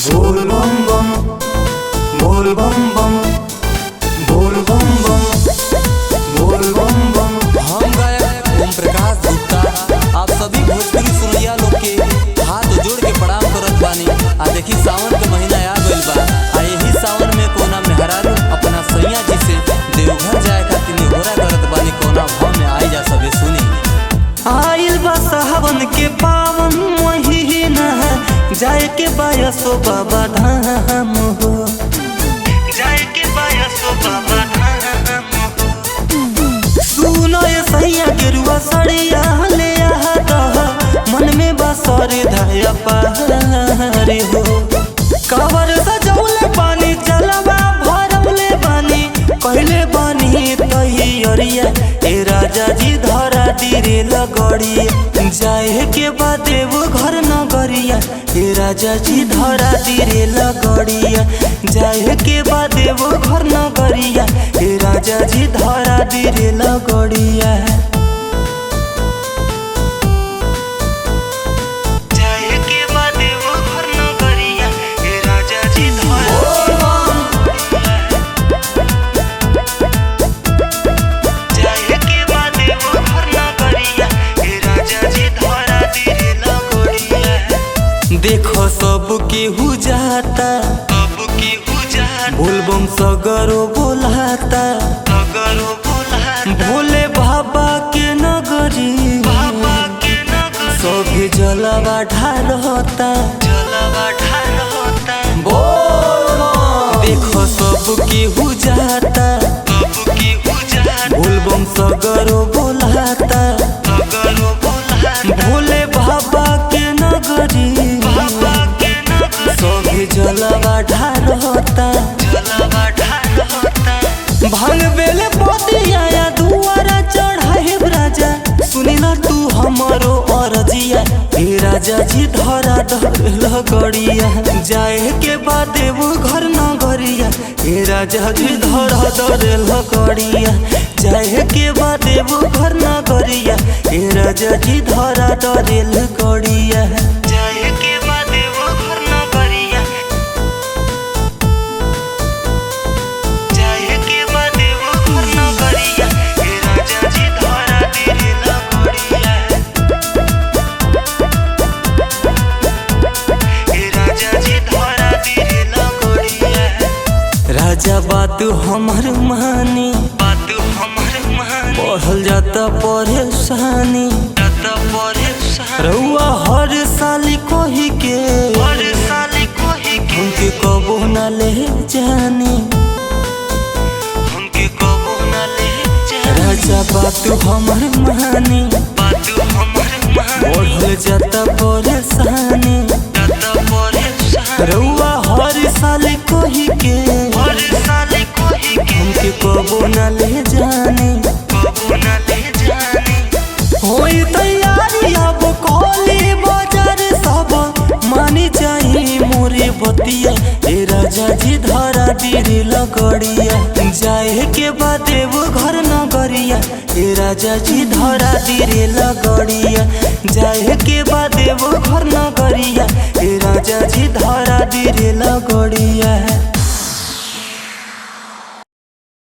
बोल बम बम, बोल बम बम, बोल बम बम, बोल बम बम। हम गायक ओम प्रकाश गुप्ता आप सभी भोजपुरी सुनैया लोग के हाथ जोड़ के प्रणाम करत बानी। आ देखी सावन के महीना आ गइल बा। आ यही सावन में कोना मेहरारू अपना सैया जी से देवघर जाए खातिर निहोरा करत बानी। कोना भाव में आई जा सबे सुनी। आइल बा सावन के पावन महीना, जाए के बायसो बाबा धाम हो, जाए के बायसो बाबा धाम हो। सुनो ये सैया गेरुआ सड़िया ले आता, मन में बसरे धाया पारे हो। कवर सजौले पानी जलवा भरौले बानी, कहले बानी तैयारिया ए राजा जी धरा दिरे लगड़िया। जाए के बाद देव घर नगरिया ए राजा जी धरा दिरे लगड़िया। जाए के बाद देव घर नगरिया ए राजा जी धरा दिरे लगड़िया। जाए के बाद देव घर नगरिया ए राजा जी धरा देखो सब केहू जाता, बोलबम सगरो बोलाता, भोले बाबा के नगरी सभी जलवा ढालता। देखो सब केहू जाता, बोलबम सगरो बोलाता, भोले बाबा के नगरी सभी जलवा ढालता। भांग बेले पतिया दुआरा चढ़ाए राजा, सुनिला तू हमारो अरजिया हे राजा जी धरा लगड़िया। जाए के बाद देव घर नगरिया हे राजा जी धरा लगड़िया। जाए के बाद देव घर नगरिया हे राजा जी धरा लगड़िया। जाए के बाद देव घर नगरिया, जाए के बाद देव घर नगरिया हे राजा जी धरा लगड़िया। हे राजा जी धरा लगड़िया। राजा बात हमर मानी, बढ़ल जाता परेशानी। रउआ हर साल कही के हमके कबो न ले जानी। राजा बात हमर मानी, बढ़ल जाता परेशानी। रउआ हर साल कही के हमके कबो न ले जानी। होई तैयारी अब कोली बाजार सब मानी जाई मोरे बतिया ए राजा जी धरा दिरे लगड़िया। जाए के बाद देव घर नगरिया ए राजा जी धरा दिरे लगड़िया। जाए के बाद देव घर नगरिया ए राजा जी धरा दिरे लगड़िया।